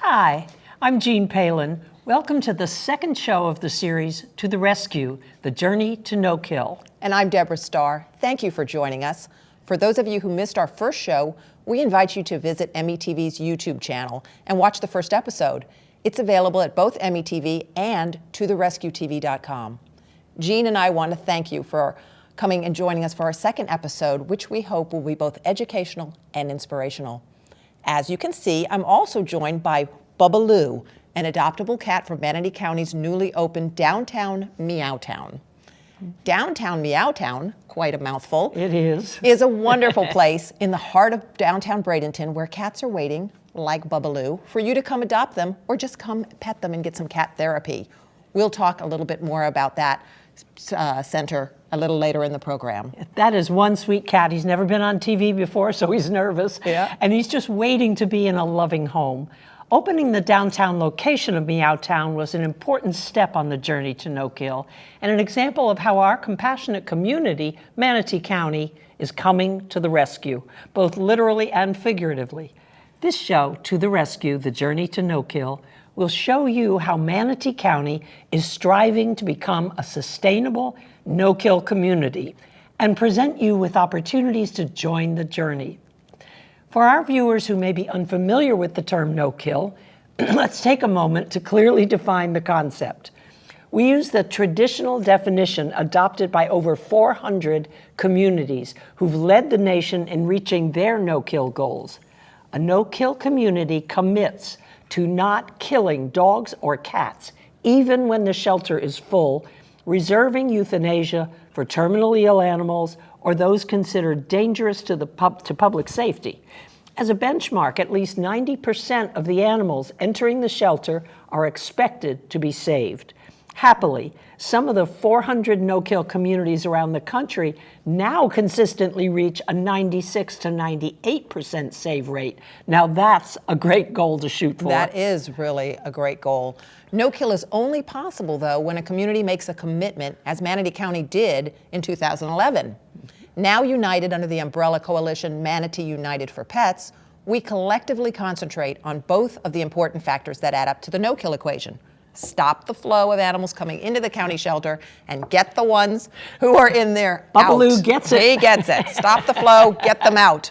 Hi, I'm Jean Palin. Welcome to the second show of the series, To the Rescue, The Journey to No Kill. And I'm Deborah Starr. Thank you for joining us. For those of you who missed our first show, we invite you to visit METV's YouTube channel and watch the first episode. It's available at both METV and totherescuetv.com. Jean and I want to thank you for coming and joining us for our second episode, which we hope will be both educational and inspirational. As you can see, I'm also joined by Bubba Lou, an adoptable cat from Manatee County's newly opened downtown Meowtown. Downtown Meowtown, quite a mouthful. It is a wonderful place in the heart of downtown Bradenton where cats are waiting, like Bubba Lou, for you to come adopt them or just come pet them and get some cat therapy. We'll talk a little bit more about that center a little later in the program. That is one sweet cat. He's never been on TV before, so he's nervous. Yeah. And he's just waiting to be in a loving home. Opening the downtown location of Meowtown was an important step on the journey to no kill, and an example of how our compassionate community, Manatee County, is coming to the rescue, both literally and figuratively. This show, To the Rescue, The Journey to No Kill, will show you how Manatee County is striving to become a sustainable, no-kill community and present you with opportunities to join the journey. For our viewers who may be unfamiliar with the term no-kill, let's take a moment to clearly define the concept. We use the traditional definition adopted by over 400 communities who've led the nation in reaching their no-kill goals. A no-kill community commits to not killing dogs or cats, even when the shelter is full, reserving euthanasia for terminally ill animals or those considered dangerous to public safety. As a benchmark, at least 90% of the animals entering the shelter are expected to be saved. Happily, some of the 400 no-kill communities around the country now consistently reach a 96 to 98% save rate. Now that's a great goal to shoot for. That is really a great goal. No-kill is only possible, though, when a community makes a commitment, as Manatee County did in 2011. Now united under the umbrella coalition Manatee United for Pets, we collectively concentrate on both of the important factors that add up to the no-kill equation. Stop the flow of animals coming into the county shelter and get the ones who are in there out. Bubba Lou gets it. He gets it. Stop the flow, get them out.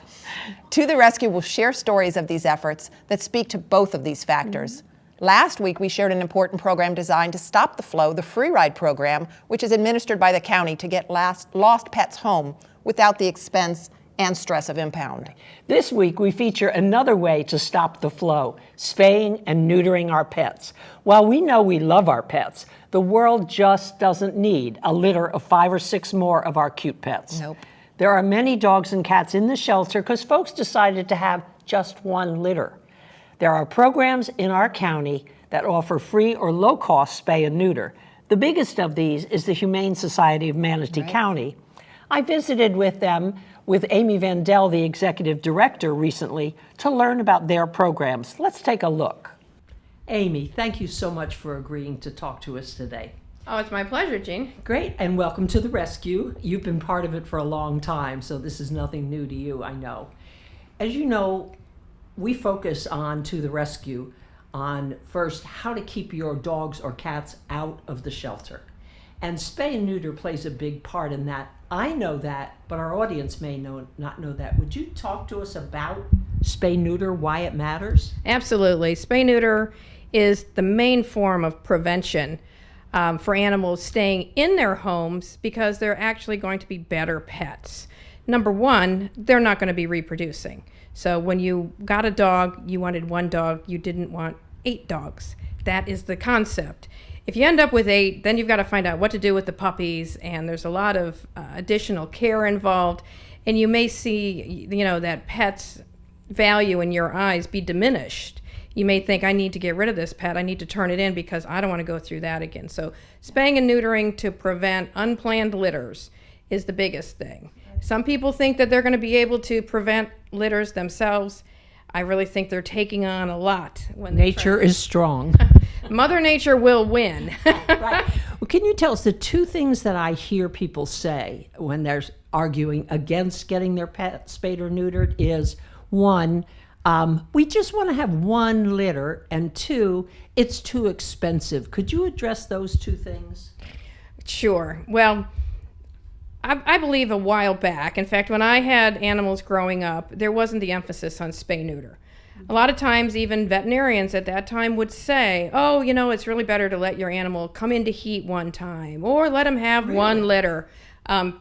To the Rescue will share stories of these efforts that speak to both of these factors. Last week, we shared an important program designed to stop the flow, the Free Ride program, which is administered by the county to get lost pets home without the expense and stress of impound. This week, we feature another way to stop the flow, spaying and neutering our pets. While we know we love our pets, the world just doesn't need a litter of 5 or 6 more of our cute pets. Nope. There are many dogs and cats in the shelter because folks decided to have just one litter. There are programs in our county that offer free or low-cost spay and neuter. The biggest of these is the Humane Society of Manatee County. I visited with them with Amy Vandell, the executive director, recently to learn about their programs. Let's take a look. Amy, thank you so much for agreeing to talk to us today. Oh, it's my pleasure, Jean. Great, and welcome to the rescue. You've been part of it for a long time, so this is nothing new to you, I know. As you know, we focus on To the Rescue on first how to keep your dogs or cats out of the shelter. And spay and neuter plays a big part in that. I know that, but our audience may not know that. Would you talk to us about spay neuter, why it matters? Absolutely. Spay neuter is the main form of prevention for animals staying in their homes because they're actually going to be better pets. Number one, they're not going to be reproducing. So when you got a dog, you wanted one dog, you didn't want 8 dogs. That is the concept. if you end up with 8, then you've got to find out what to do with the puppies, and there's a lot of additional care involved, and you may see, that pet's value in your eyes be diminished. You may think, I need to get rid of this pet. I need to turn it in because I don't want to go through that again. So spaying and neutering to prevent unplanned litters is the biggest thing. Some people think that they're going to be able to prevent litters themselves. I really think they're taking on a lot. When Nature is strong. Mother Nature will win. Right. Well, can you tell us the 2 things that I hear people say when they're arguing against getting their pet spayed or neutered is, 1, we just want to have 1 litter, and 2, it's too expensive. Could you address those 2 things? Sure. Well, I believe a while back, in fact, when I had animals growing up, there wasn't the emphasis on spay-neuter. A lot of times, even veterinarians at that time would say, oh, it's really better to let your animal come into heat 1 time, or let them have 1 litter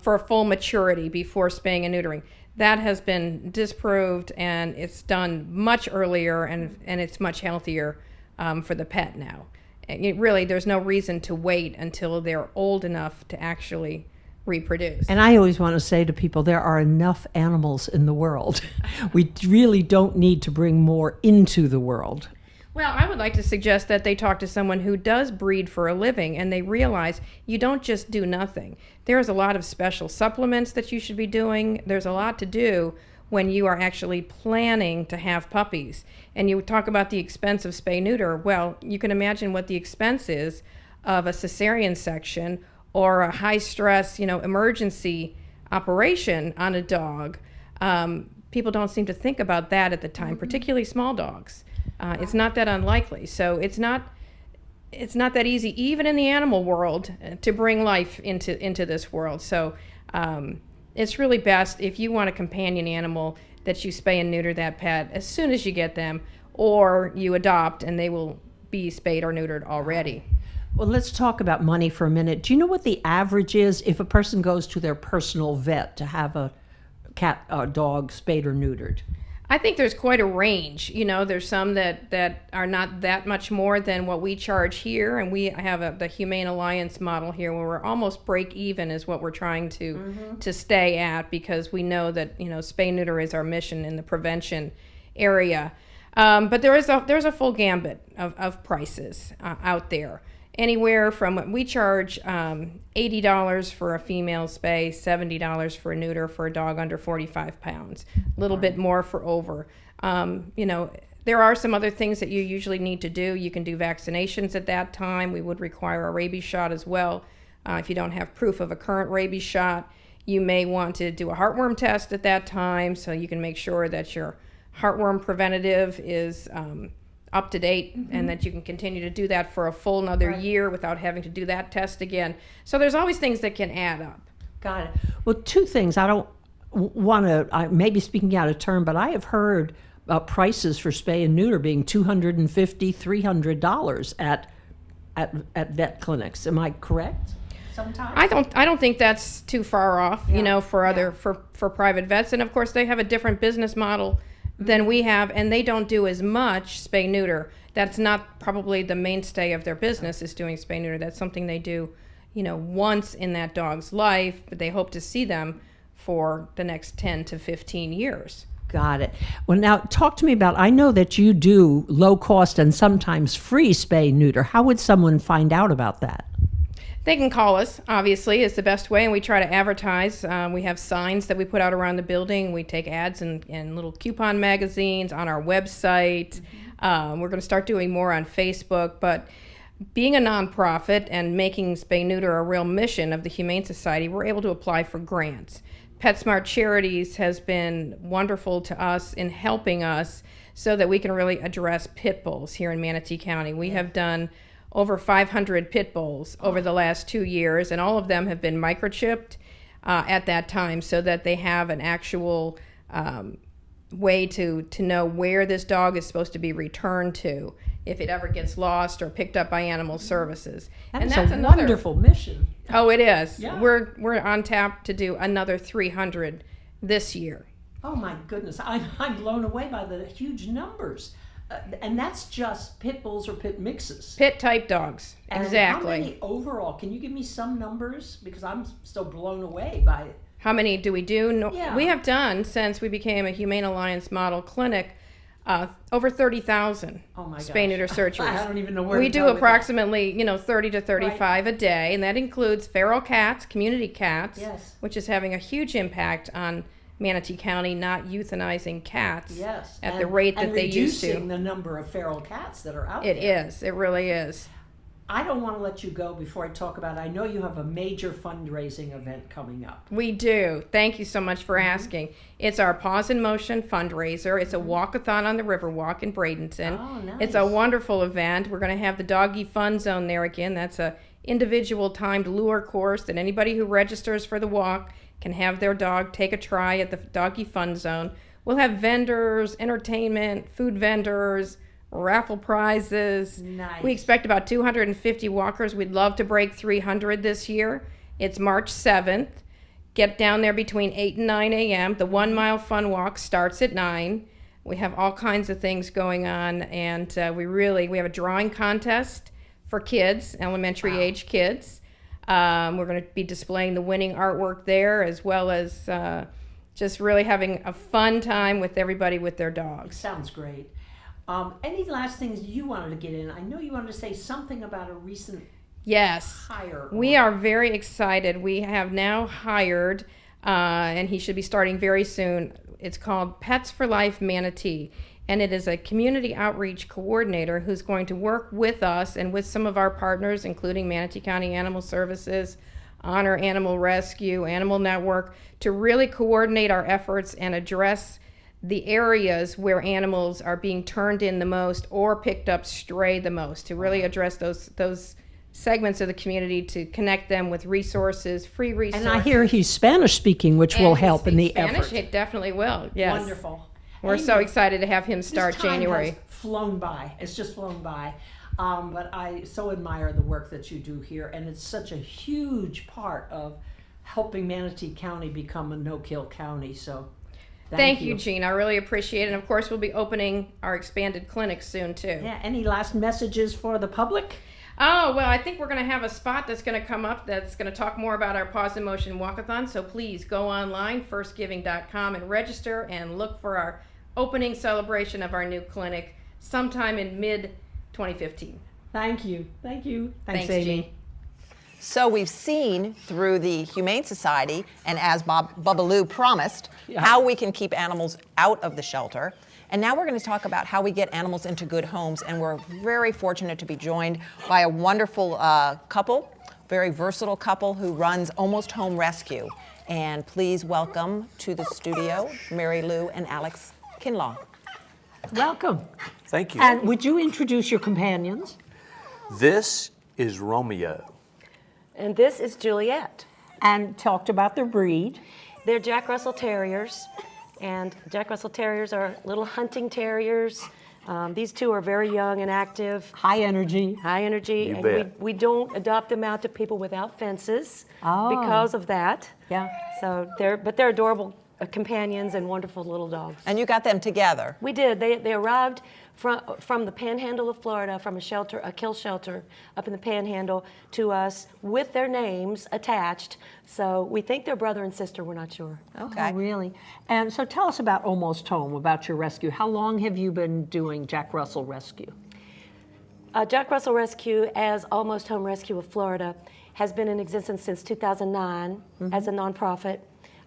for full maturity before spaying and neutering. That has been disproved, and it's done much earlier, and it's much healthier for the pet now. Really, there's no reason to wait until they're old enough to actually reproduce. And I always want to say to people, there are enough animals in the world. We really don't need to bring more into the world. Well, I would like to suggest that they talk to someone who does breed for a living, and they realize you don't just do nothing. There's a lot of special supplements that you should be doing. There's a lot to do when you are actually planning to have puppies. And you talk about the expense of spay-neuter. Well, you can imagine what the expense is of a cesarean section or a high-stress, emergency operation on a dog. People don't seem to think about that at the time, particularly small dogs. It's not that unlikely. So it's not that easy, even in the animal world, to bring life into this world. So it's really best if you want a companion animal that you spay and neuter that pet as soon as you get them, or you adopt and they will be spayed or neutered already. Well, let's talk about money for a minute. Do you know what the average is if a person goes to their personal vet to have a cat or dog spayed or neutered? I think there's quite a range. There's some that are not that much more than what we charge here, and we have the Humane Alliance model here where we're almost break even is what we're trying to stay at, because we know that spay neuter is our mission in the prevention area. But there's a full gambit of prices out there. Anywhere from what we charge, $80 for a female spay, $70 for a neuter for a dog under 45 pounds, a little bit more for over. There are some other things that you usually need to do. You can do vaccinations at that time. We would require a rabies shot as well. If you don't have proof of a current rabies shot, you may want to do a heartworm test at that time, so you can make sure that your heartworm preventative is up to date, and that you can continue to do that for a full another year without having to do that test again. So there's always things that can add up. Got it. Well, 2 things. I don't want to, I may be speaking out of turn, but I have heard prices for spay and neuter being $250, $300 at vet clinics. Am I correct? Sometimes? I don't think that's too far off, for private vets. And of course they have a different business model than we have, and they don't do as much spay neuter. That's not probably the mainstay of their business, is doing spay neuter. That's something they do, once in that dog's life, but they hope to see them for the next 10 to 15 years. Got it. Well, now talk to me about, I know that you do low cost and sometimes free spay neuter. How would someone find out about that? They can call us, obviously, is the best way, and we try to advertise. We have signs that we put out around the building. We take ads in little coupon magazines, on our website. We're going to start doing more on Facebook, but being a nonprofit and making spay neuter a real mission of the Humane Society, we're able to apply for grants. PetSmart Charities has been wonderful to us in helping us so that we can really address pit bulls here in Manatee County. We have done over 500 pit bulls over the last 2 years, and all of them have been microchipped at that time, so that they have an actual way to know where this dog is supposed to be returned to if it ever gets lost or picked up by animal services. That's a wonderful mission. Oh, it is. Yeah. We're on tap to do another 300 this year. Oh my goodness, I'm blown away by the huge numbers. And that's just pit bulls or pit mixes. Pit type dogs. And Exactly. how many overall? Can you give me some numbers? Because I'm still blown away by it. How many do we do? No, Yeah. We have done, since we became a Humane Alliance model clinic, over 30,000 Oh my spay neuter gosh. surgeries. I don't even know where We to do go with that. approximately, 30 to 35 a day, and that includes feral cats, community cats, Yes. which is having a huge impact on Manatee County not euthanizing cats Yes. at the rate that and they used reducing to. the number of feral cats that are out It there. is. It really is. I don't want to let you go before I talk about it. I know you have a major fundraising event coming up. We do. Thank you so much for asking. It's our Paws in Motion fundraiser. It's a walkathon on the Riverwalk in Bradenton. Oh, nice. It's a wonderful event. We're going to have the Doggy Fun Zone there again. That's a individual timed lure course that anybody who registers for the walk can have their dog take a try at the Doggy Fun Zone. We'll have vendors, entertainment, food vendors, raffle prizes. Nice. We expect about 250 walkers. We'd love to break 300 this year. It's March 7th. Get down there between 8 and 9 a.m. The 1 mile fun walk starts at 9. We have all kinds of things going on, and we have a drawing contest for kids, elementary age kids. We're going to be displaying the winning artwork there, as well as just really having a fun time with everybody with their dogs. Sounds great. Any last things you wanted to get in? I know you wanted to say something about a recent Yes. hire. We are very excited. We have now hired, and he should be starting very soon. It's called Pets for Life Manatee, and it is a community outreach coordinator who's going to work with us and with some of our partners, including Manatee County Animal Services, Honor Animal Rescue, Animal Network, to really coordinate our efforts and address the areas where animals are being turned in the most or picked up stray the most, to really address those segments of the community, to connect them with resources, free resources. And I hear he's Spanish speaking, which will And he help in the speaks Spanish. effort. It definitely will. Yes. Wonderful. We're so excited to have him start This time January. has flown by. It's just flown by. But I so admire the work that you do here, and it's such a huge part of helping Manatee County become a no-kill county. So Thank you, Gene. I really appreciate it. And of course, we'll be opening our expanded clinic soon, too. Yeah. Any last messages for the public? Oh, well, I think we're going to have a spot that's going to come up that's going to talk more about our Paws in Motion Walkathon. So please go online, firstgiving.com, and register and look for our opening celebration of our new clinic sometime in mid-2015. Thank you. Thank you. Thanks, Amy. Jean. So we've seen through the Humane Society, and as Bubba Lou promised, how we can keep animals out of the shelter. And now we're going to talk about how we get animals into good homes. And we're very fortunate to be joined by a wonderful couple, very versatile couple who runs Almost Home Rescue. And please welcome to the studio, Mary Lou and Alex Kinlaw. Welcome. Thank you. And would you introduce your companions? This is Romeo. And this is Juliet. And talked about their breed. They're Jack Russell Terriers, and Jack Russell Terriers are little hunting terriers. These two are very young and active, High energy. high energy, You and bet. we don't adopt them out to people without fences Oh. because of that. Yeah. So they're adorable companions and wonderful little dogs. And you got them together. We did. They arrived from the Panhandle of Florida, from a kill shelter up in the Panhandle, to us with their names attached. So we think they're brother and sister. We're not sure. Okay. Oh, really? And so tell us about Almost Home, about your rescue. How long have you been doing Jack Russell Rescue? Jack Russell Rescue, as Almost Home Rescue of Florida, has been in existence since 2009 as a nonprofit.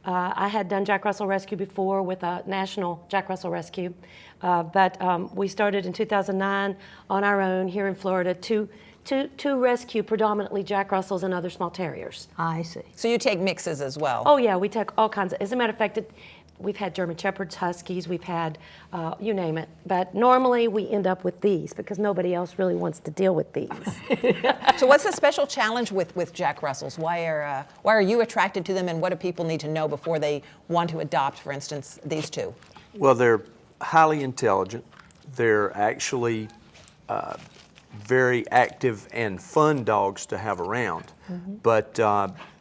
I had done Jack Russell Rescue before with a national Jack Russell Rescue, but we started in 2009 on our own here in Florida to rescue predominantly Jack Russells and other small terriers. I see. So you take mixes as well. Oh yeah, we take all kinds of, as a matter of fact, we've had German Shepherds, Huskies, we've had, you name it. But normally we end up with these because nobody else really wants to deal with these. So what's the special challenge with Jack Russells? Why are you attracted to them, and what do people need to know before they want to adopt, for instance, these two? Well, they're highly intelligent. They're actually very active and fun dogs to have around, but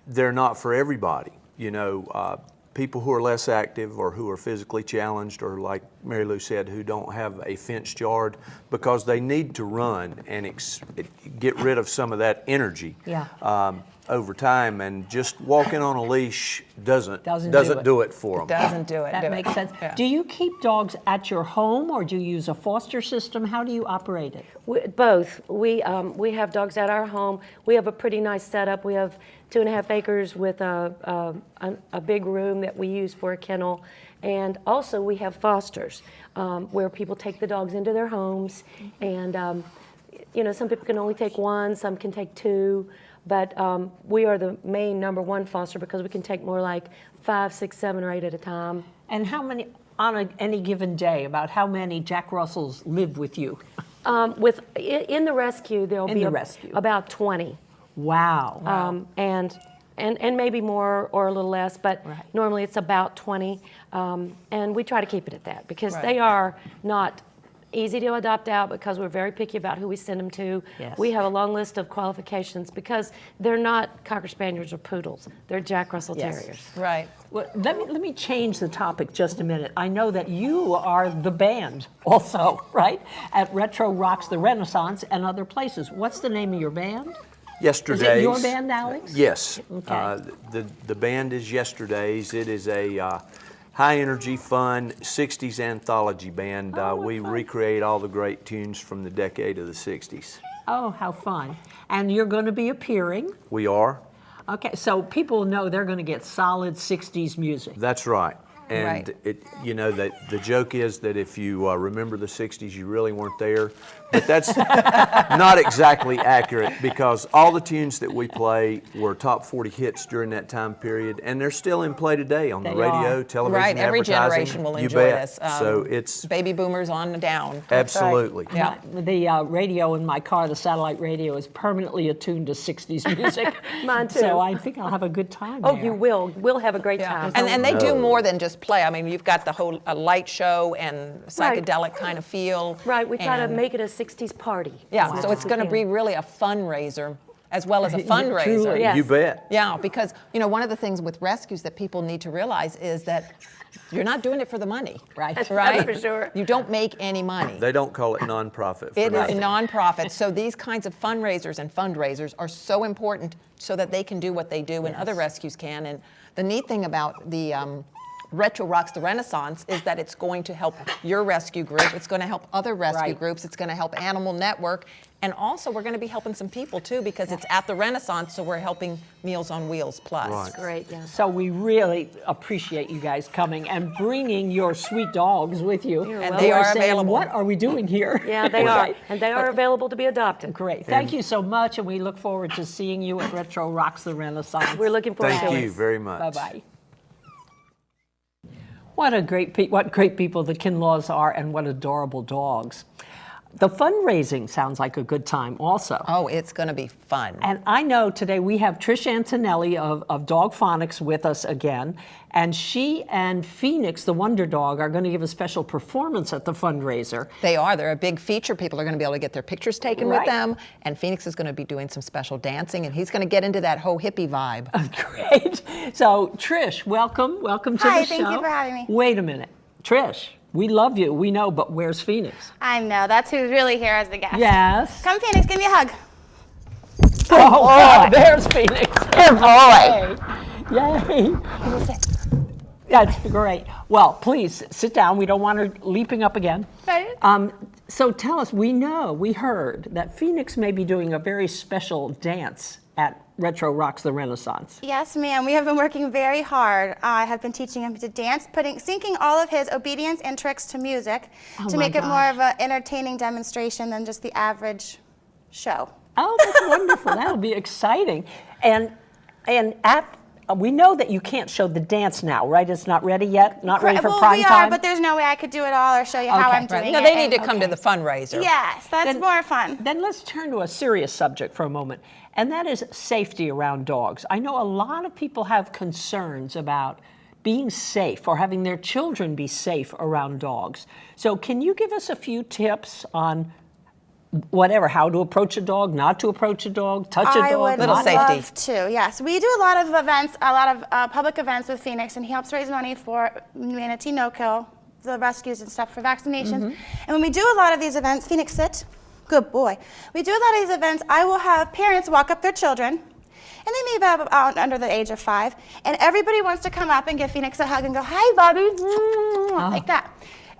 they're not for everybody. You know, people who are less active or who are physically challenged, or like Mary Lou said, who don't have a fenced yard, because they need to run and get rid of some of that energy. Yeah. Over time, and just walking on a leash doesn't Doesn't do it for them. Doesn't do it. That makes sense. Yeah. Do you keep dogs at your home, or do you use a foster system? How do you operate it? Both. We have dogs at our home. We have a pretty nice setup. We have 2.5 acres with a big room that we use for a kennel, and also we have fosters where people take the dogs into their homes, and you know, some people can only take one, some can take two. But we are the main #1 foster because we can take more like 5, 6, 7, or 8 at a time. And how many, on any given day, about how many Jack Russells live with you? In the rescue, there'll be about 20. Wow. And maybe more or a little less, but Right. normally it's about 20. And we try to keep it at that because Right. they are not easy to adopt out because we're very picky about who we send them to. Yes. We have a long list of qualifications because they're not Cocker Spaniels or Poodles. They're Jack Russell Terriers. Right. Well, let me change the topic just a minute. I know that you are the band also, right? At Retro Rocks the Renaissance and other places. What's the name of your band? Yesterday's. Is it your band, Alex? Yes. Okay. The band is Yesterday's. It is a high energy, fun 60s anthology band. We recreate all the great tunes from the decade of the 60s. Oh, how fun. And you're going to be appearing. We are. Okay, so people know they're going to get solid 60s music. That's right. And Right. you know, that the joke is that if you remember the 60s, you really weren't there. But that's not exactly accurate, because all the tunes that we play were top 40 hits during that time period, and they're still in play today on the They radio, are. television, Right. Every advertising. generation will You enjoy bet. this. So it's Baby boomers on down. absolutely. Yeah. The radio in my car, the satellite radio, is permanently attuned to 60s music. Mine too. So I think I'll have a good time Oh, there. you will. We'll have a great Yeah. time. And they do No. more than just play. I mean, you've got the whole light show and psychedelic kind of feel. Right, we try to and- make it a 60s party. Yeah, as so much it's as we going to can. be really a fundraiser as well as a fundraiser. Truly. Yes. You bet. Yeah, because you know, one of the things with rescues that people need to realize is that you're not doing it for the money. Right. Right? for sure. You don't make any money. They don't call it nonprofit. For It is a nothing. nonprofit, so these kinds of fundraisers and fundraisers are so important so that they can do what they do and other rescues can. And the neat thing about the Retro Rocks the Renaissance is that it's going to help your rescue group, it's going to help other rescue Right. groups, it's going to help Animal Network, and also we're going to be helping some people too because it's at the Renaissance, so we're helping Meals on Wheels Plus. Right. Great, yeah. So we really appreciate you guys coming and bringing your sweet dogs with you. And Who they are saying, available. what are we doing here? Yeah, they are. Right. And they are available to be adopted. Great. Thank you so much, and we look forward to seeing you at Retro Rocks the Renaissance. We're looking forward Thank to you it. very much. Bye-bye. What great people the Kinlaws are, and what adorable dogs. The fundraising sounds like a good time also. Oh, it's going to be fun. And I know today we have Trish Antonelli of Dog Phonics with us again, and she and Phoenix, the Wonder Dog, are going to give a special performance at the fundraiser. They are. They're a big feature. People are going to be able to get their pictures taken Right. with them. And Phoenix is going to be doing some special dancing, and he's going to get into that whole hippie vibe. Great. So Trish, welcome to the show. Hi, thank you for having me. Wait a minute. Trish, we love you, we know, but where's Phoenix? I know, that's who's really here as the guest. Yes. Come, Phoenix, give me a hug. Oh, there's Phoenix. Good boy. Yay. That's great. Well, please sit down. We don't want her leaping up again. Right. So tell us, we heard that Phoenix may be doing a very special dance at Retro Rocks the Renaissance. Yes, ma'am. We have been working very hard. I have been teaching him to dance, syncing all of his obedience and tricks to music Oh to my make it more gosh. of an entertaining demonstration than just the average show. Oh, that's wonderful. That'll be exciting. And we know that you can't show the dance now, right? It's not ready yet? Not ready for well, prime we time? are, but there's no way I could do it all or show you how Okay. I'm doing No, it. they need to and- come to the fundraiser. Yes, that's more fun. Then let's turn to a serious subject for a moment, and that is safety around dogs. I know a lot of people have concerns about being safe or having their children be safe around dogs. So can you give us a few tips on whatever, how to approach a dog, not to approach a dog, touch a I dog, would Little not safety. love to. Yes, we do a lot of events, a lot of public events with Phoenix, and he helps raise money for Manatee No Kill, the rescues and stuff for vaccinations. And when we do a lot of these events, Phoenix, sit. Good boy. We do a lot of these events. I will have parents walk up their children, and they may be about under the age of 5, and everybody wants to come up and give Phoenix a hug and go, "Hi, Bobby," like that.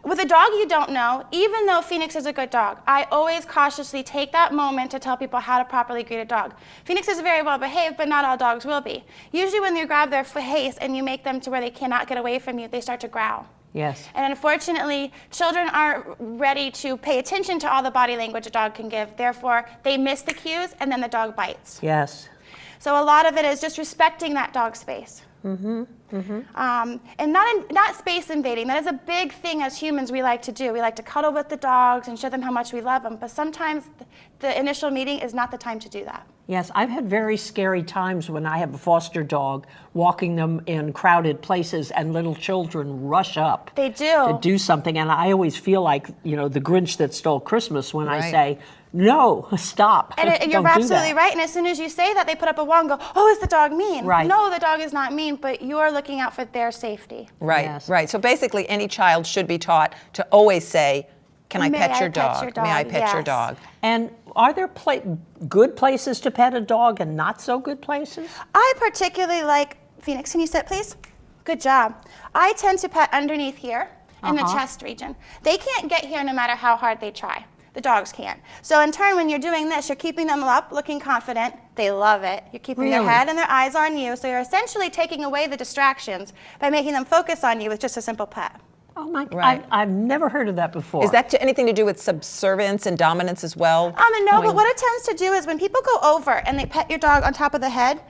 With a dog you don't know, even though Phoenix is a good dog, I always cautiously take that moment to tell people how to properly greet a dog. Phoenix is very well behaved, but not all dogs will be. Usually when you grab their face and you make them to where they cannot get away from you, they start to growl. Yes. And unfortunately, children aren't ready to pay attention to all the body language a dog can give. Therefore, they miss the cues and then the dog bites. Yes. So a lot of it is just respecting that dog space. And not space invading. That is a big thing as humans we like to do. We like to cuddle with the dogs and show them how much we love them. But sometimes the initial meeting is not the time to do that. Yes, I've had very scary times when I have a foster dog, walking them in crowded places and little children rush up. They do. To do something. And I always feel like, the Grinch that stole Christmas when I Right. say, no, stop. And you're Don't do absolutely that. right. And as soon as you say that, they put up a wall and go, "Oh, is the dog mean?" Right. No, the dog is not mean, but you're looking out for their safety. Right, Yes. right. So basically, any child should be taught to always say, "Can I May pet I your pet dog? your May I dog?" pet your Yes. dog?" And are there good places to pet a dog and not so good places? I particularly like, Phoenix, can you sit, please? Good job. I tend to pet underneath here in the chest region. They can't get here no matter how hard they try. The dogs can't. So in turn, when you're doing this, you're keeping them up, looking confident. They love it. You're keeping their Really? head and their eyes on you. So you're essentially taking away the distractions by making them focus on you with just a simple pet. Oh my God, Right. I've never heard of that before. Is that anything to do with subservience and dominance as well? And no, but what it tends to do is when people go over and they pet your dog on top of the head,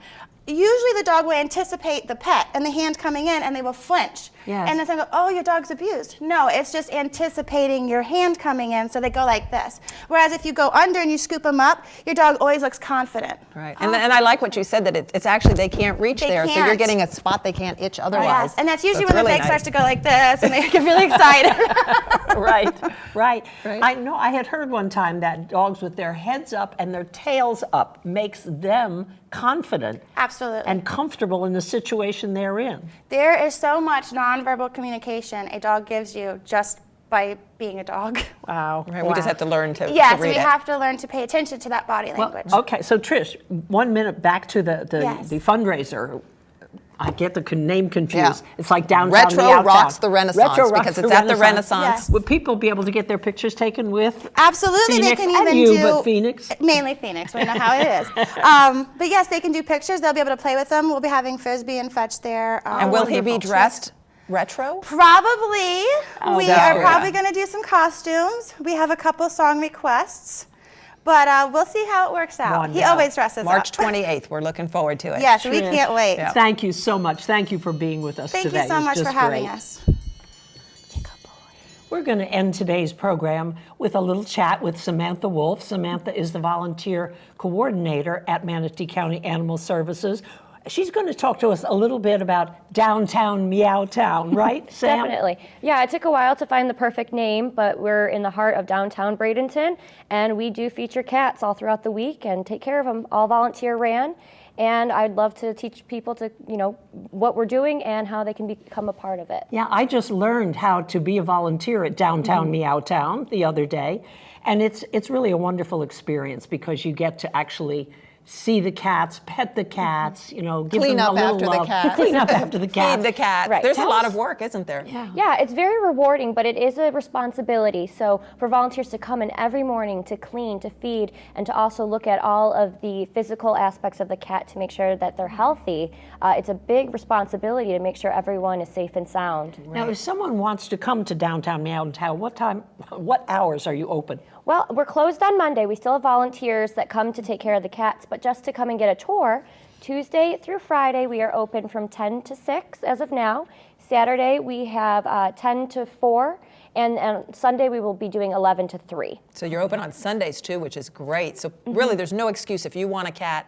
usually the dog will anticipate the pet and the hand coming in and they will flinch. Yes. And then they go, "Oh, your dog's abused." No, it's just anticipating your hand coming in, so they go like this. Whereas if you go under and you scoop them up, your dog always looks confident. Right. And I like what you said, that it's actually they can't reach They there, so you're can't. getting a spot they can't itch otherwise. Yes, and that's usually So it's when the really pig nice. starts to go like this and they get really excited. right, right. Right. I know. I had heard one time that dogs with their heads up and their tails up makes them confident Absolutely. and comfortable in the situation they're in. There is so much nonverbal communication a dog gives you just by being a dog. Wow. Right, we just have to learn to Yes, read we it. have to learn to pay attention to that body language. Okay, so Trish, 1 minute back to the Yes. fundraiser. I get the name confused. Yeah. It's like downtown Retro Meow rocks Town. the Renaissance Retro rocks because it's at the Renaissance. Yes. Would people be able to get their pictures taken with Absolutely, Phoenix they can and even you, do but Phoenix? Mainly Phoenix. We know how it is. But yes, they can do pictures. They'll be able to play with them. We'll be having frisbee and fetch there. And will he be wonderful. dressed retro? Probably. We that's are good. probably going to do some costumes. We have a couple song requests, but we'll see how it works out. He Wonderful. always dresses March up. 28th. We're looking forward to it. Yes, we Trish. can't wait. Yeah. Thank you so much. Thank you for being with us Thank today. you so It was much for just having great. us. We're going to end today's program with a little chat with Samantha Wolf. Samantha is the volunteer coordinator at Manatee County Animal Services. She's going to talk to us a little bit about downtown Meow Town, right, Sam? Definitely. Yeah, it took a while to find the perfect name, but we're in the heart of downtown Bradenton, and we do feature cats all throughout the week and take care of them, all volunteer ran. And I'd love to teach people to, what we're doing and how they can become a part of it. Yeah, I just learned how to be a volunteer at downtown Meow Town the other day, and it's really a wonderful experience because you get to actually see the cats, pet the cats, give Clean them up a little after the love. cats. Clean up after the cats. Feed the cat. Right. There's a Tell lot us- of work, isn't there? Yeah, it's very rewarding, but it is a responsibility. So for volunteers to come in every morning to clean, to feed, and to also look at all of the physical aspects of the cat to make sure that they're healthy, it's a big responsibility to make sure everyone is safe and sound. Now, if someone wants to come to downtown Meow Town, what hours are you open? Well, we're closed on Monday. We still have volunteers that come to take care of the cats, but just to come and get a tour, Tuesday through Friday, we are open from 10 to 6 as of now. Saturday, we have 10 to 4, and Sunday, we will be doing 11 to 3. So you're open on Sundays too, which is great. So really, there's no excuse if you want a cat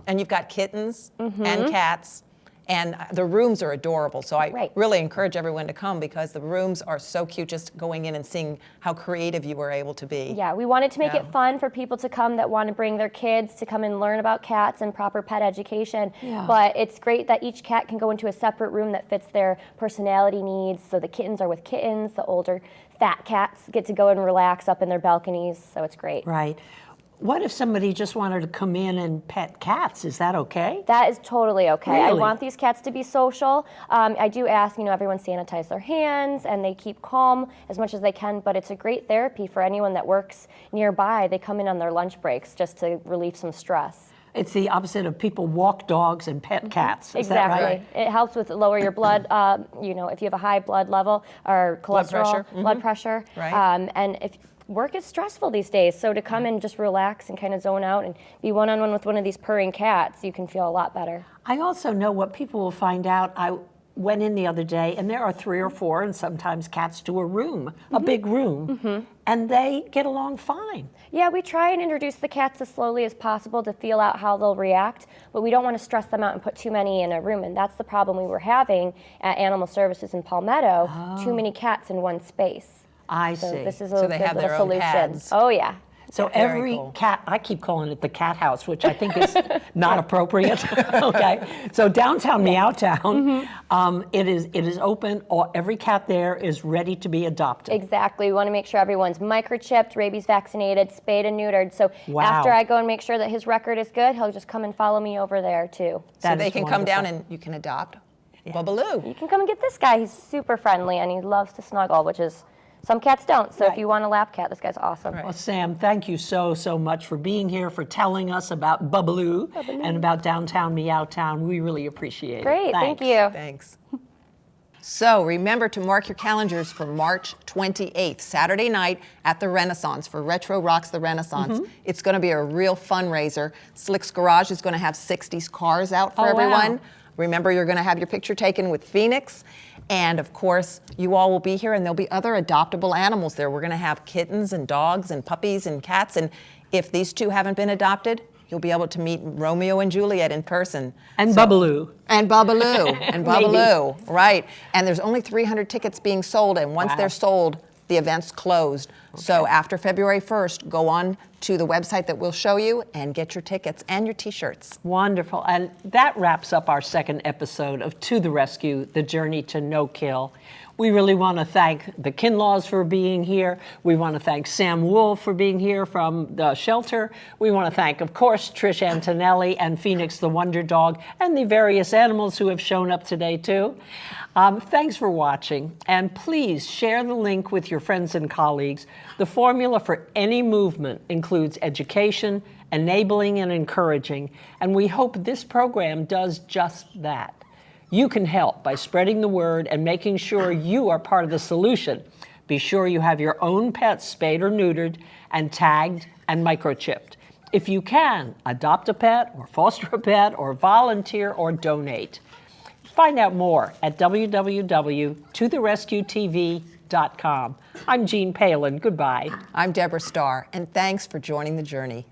and you've got kittens and cats And the rooms are adorable, so I Right. really encourage everyone to come because the rooms are so cute, just going in and seeing how creative you were able to be. Yeah, we wanted to make Yeah. it fun for people to come that want to bring their kids to come and learn about cats and proper pet education. Yeah. But it's great that each cat can go into a separate room that fits their personality needs. So the kittens are with kittens, the older fat cats get to go and relax up in their balconies, so it's great. Right. What if somebody just wanted to come in and pet cats? Is that okay? That is totally okay. I Really? want these cats to be social. I do ask, everyone sanitize their hands and they keep calm as much as they can, but it's a great therapy for anyone that works nearby. They come in on their lunch breaks just to relieve some stress. It's the opposite of people walk dogs and pet cats. Is that Exactly. right? It helps with lower your blood, if you have a high blood level or cholesterol, blood pressure. Right. And if work is stressful these days, so to come and just relax and kind of zone out and be one-on-one with one of these purring cats, you can feel a lot better. I also know what people will find out. I went in the other day, and there are 3 or 4, and sometimes cats to a room, a big room, and they get along fine. Yeah, we try and introduce the cats as slowly as possible to feel out how they'll react, but we don't want to stress them out and put too many in a room, and that's the problem we were having at Animal Services in Palmetto, too many cats in one space. I So see. this is So a they good have their little own solution. pads. Oh yeah. So Very every cool. cat, I keep calling it the cat house, which I think is not appropriate. Okay. So downtown Meowtown, it is open. Every cat there is ready to be adopted. Exactly. We want to make sure everyone's microchipped, rabies vaccinated, spayed and neutered. So Wow. after I go and make sure that his record is good, he'll just come and follow me over there too. So That they is can come down wonderful. and you can adopt Bubbaloo. You can come and get this guy. He's super friendly and he loves to snuggle, which is some cats don't. So if you want a lap cat, this guy's awesome. Well, Sam, thank you so much for being here, for telling us about Bubbaloo and about downtown Meowtown. We really appreciate it. Great. Thank Thanks. you. Thanks. So remember to mark your calendars for March 28th, Saturday night at the Renaissance for Retro Rocks the Renaissance. It's going to be a real fundraiser. Slick's Garage is going to have 60s cars out for Oh, wow. everyone. Remember, you're going to have your picture taken with Phonics. And of course, you all will be here, and there'll be other adoptable animals there. We're going to have kittens and dogs and puppies and cats. And if these two haven't been adopted, you'll be able to meet Romeo and Juliet in person. And Bubbaloo. And Bubbaloo. And Bubbaloo. Right. And there's only 300 tickets being sold. And once Wow. they're sold, the event's closed. So after February 1st, go on to the website that we'll show you and get your tickets and your T-shirts. Wonderful. And that wraps up our second episode of To the Rescue, The Journey to No Kill. We really want to thank the Kinlaws for being here. We want to thank Sam Wolf for being here from the shelter. We want to thank, of course, Trish Antonelli and Phoenix the Wonder Dog and the various animals who have shown up today, too. Thanks for watching. And please share the link with your friends and colleagues. The formula for any movement includes education, enabling, and encouraging. And we hope this program does just that. You can help by spreading the word and making sure you are part of the solution. Be sure you have your own pets spayed or neutered and tagged and microchipped. If you can, adopt a pet or foster a pet or volunteer or donate. Find out more at www.totherescuetv.com. I'm Jean Palin. Goodbye. I'm Deborah Starr, and thanks for joining the journey.